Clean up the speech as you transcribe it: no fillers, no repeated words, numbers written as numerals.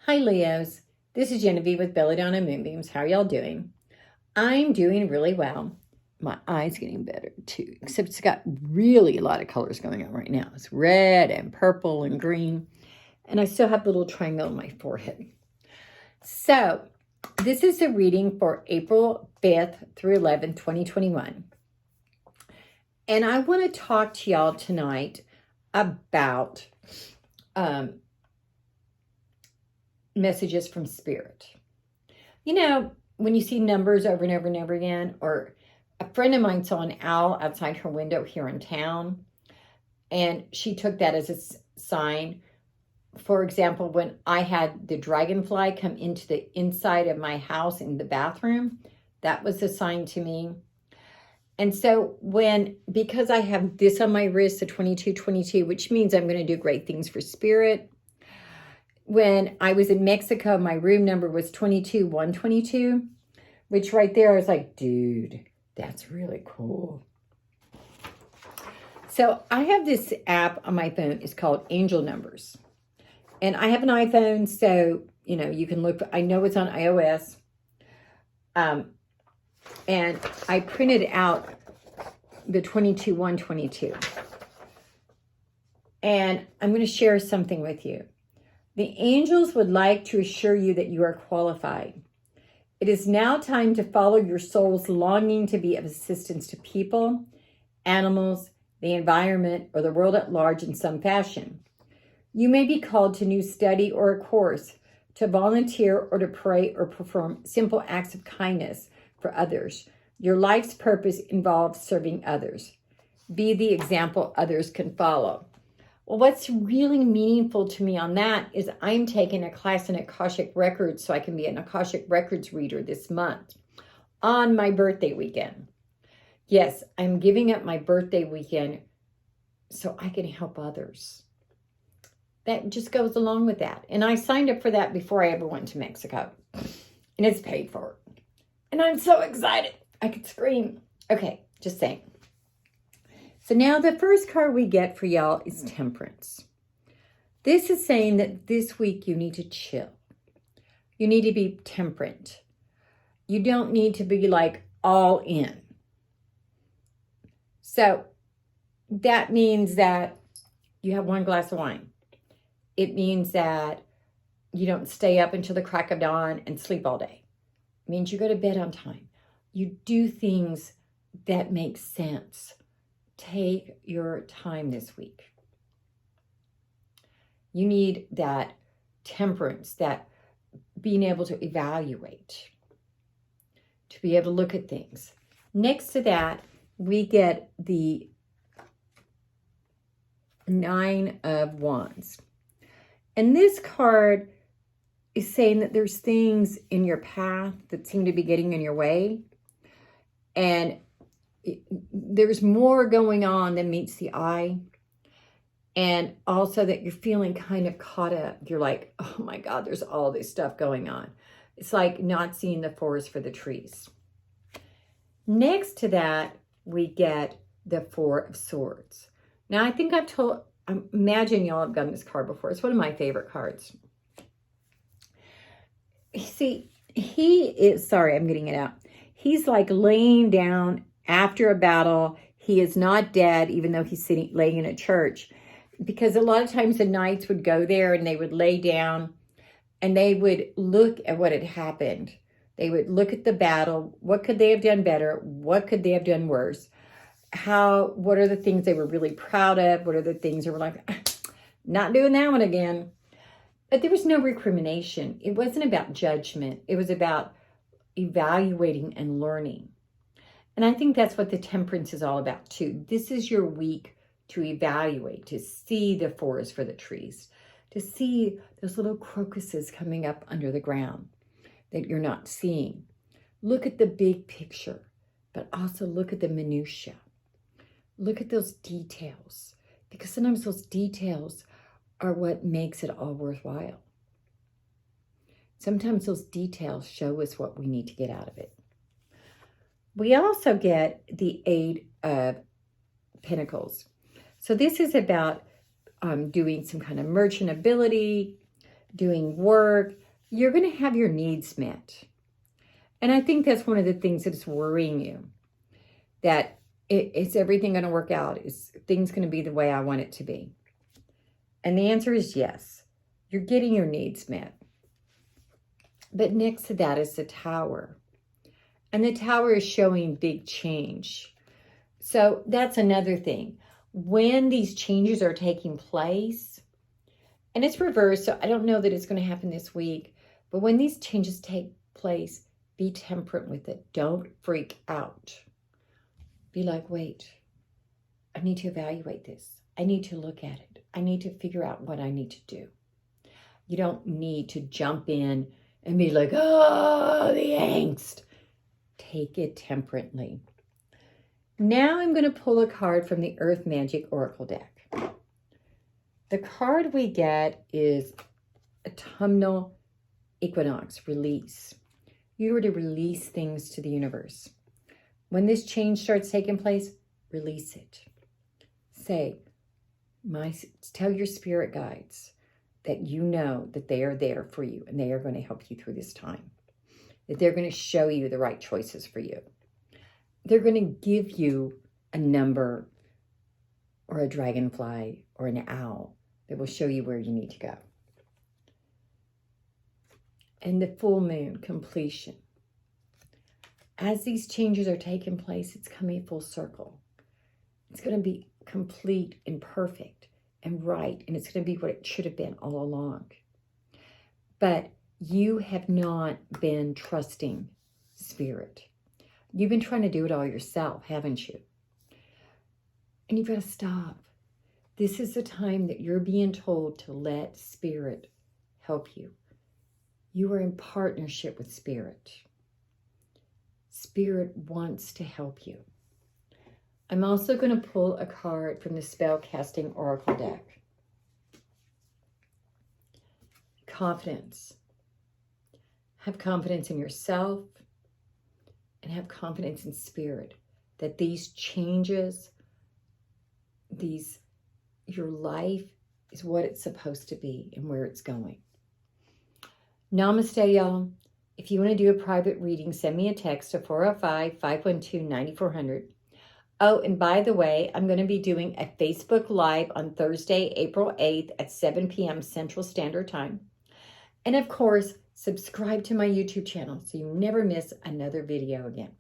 Hi Leos, this is Genevieve with Belladonna and Moonbeams. How are y'all doing? I'm doing really well. My eye's getting better too, except it's got really a lot of colors going on right now. It's red and purple and green, and I still have a little triangle on my forehead. So this is a reading for April 5th through 11th, 2021. And I want to talk to y'all tonight about messages from Spirit. You know, when you see numbers over and over and over again, or a friend of mine saw an owl outside her window here in town, and she took that as a sign. For example, when I had the dragonfly come into the inside of my house in the bathroom, that was a sign to me. And so because I have this on my wrist, the 2222, which means I'm going to do great things for Spirit. When I was in Mexico, my room number was 22122, which right there I was like, dude, that's really cool. So I have this app on my phone. It's called Angel Numbers. And I have an iPhone, so, you know, you can look. I know it's on iOS. And I printed out the 22122. And I'm going to share something with you. The angels would like to assure you that you are qualified. It is now time to follow your soul's longing to be of assistance to people, animals, the environment, or the world at large in some fashion. You may be called to new study or a course, to volunteer or to pray or perform simple acts of kindness for others. Your life's purpose involves serving others. Be the example others can follow. Well, what's really meaningful to me on that is I'm taking a class in Akashic Records so I can be an Akashic Records reader this month on my birthday weekend. Yes, I'm giving up my birthday weekend so I can help others. That just goes along with that. And I signed up for that before I ever went to Mexico. And it's paid for. And I'm so excited. I could scream. Okay, just saying. So now the first card we get for y'all is Temperance. This is saying that this week you need to chill. You need to be temperate. You don't need to be like all in. So that means that you have one glass of wine. It means that you don't stay up until the crack of dawn and sleep all day. It means you go to bed on time. You do things that make sense. Take your time this week. You need that temperance, that being able to evaluate, to be able to look at things. Next to that, we get the 9 of Wands. And this card is saying that there's things in your path that seem to be getting in your way. And there's more going on than meets the eye. And also that you're feeling kind of caught up. You're like, oh my God, there's all this stuff going on. It's like not seeing the forest for the trees. Next to that, we get the 4 of Swords. Now, I imagine y'all have gotten this card before. It's one of my favorite cards. See, I'm getting it out. He's like laying down after a battle. He is not dead, even though he's laying in a church. Because a lot of times the knights would go there and they would lay down and they would look at what had happened. They would look at the battle. What could they have done better? What could they have done worse? What are the things they were really proud of? What are the things they were like, not doing that one again? But there was no recrimination. It wasn't about judgment. It was about evaluating and learning. And I think that's what the Temperance is all about too. This is your week to evaluate, to see the forest for the trees, to see those little crocuses coming up under the ground that you're not seeing. Look at the big picture, but also look at the minutia. Look at those details, because sometimes those details are what makes it all worthwhile. Sometimes those details show us what we need to get out of it. We also get the 8 of Pinnacles. So this is about doing some kind of merchantability, doing work, you're going to have your needs met. And I think that's one of the things that is worrying you, that is everything going to work out? Is things going to be the way I want it to be? And the answer is yes. You're getting your needs met. But next to that is the Tower. And the Tower is showing big change. So that's another thing. When these changes are taking place, and it's reversed, so I don't know that it's going to happen this week, but when these changes take place, be temperate with it. Don't freak out. Be like, wait, I need to evaluate this. I need to look at it. I need to figure out what I need to do. You don't need to jump in and be like, oh, the angst. Take it temperately. Now I'm going to pull a card from the Earth Magic Oracle deck. The card we get is Autumnal Equinox, release. You are to release things to the universe. When this change starts taking place, release it. Say, tell your spirit guides that you know that they are there for you and they are going to help you through this time. That they're going to show you the right choices for you. They're going to give you a number or a dragonfly or an owl that will show you where you need to go. And the full moon, completion. As these changes are taking place, it's coming full circle. It's going to be complete and perfect and right. And it's going to be what it should have been all along. But you have not been trusting spirit. You've been trying to do it all yourself, haven't you? And you've got to stop. This is the time that you're being told to let spirit help you. You are in partnership with spirit. Spirit wants to help you. I'm also going to pull a card from the Spellcasting Oracle deck. Confidence. Have confidence in yourself and have confidence in spirit that these changes, your life is what it's supposed to be and where it's going. Namaste, y'all. If you want to do a private reading, send me a text to 405-512-9400. Oh, and by the way, I'm going to be doing a Facebook Live on Thursday, April 8th at 7 p.m. Central Standard Time. And of course, subscribe to my YouTube channel so you never miss another video again.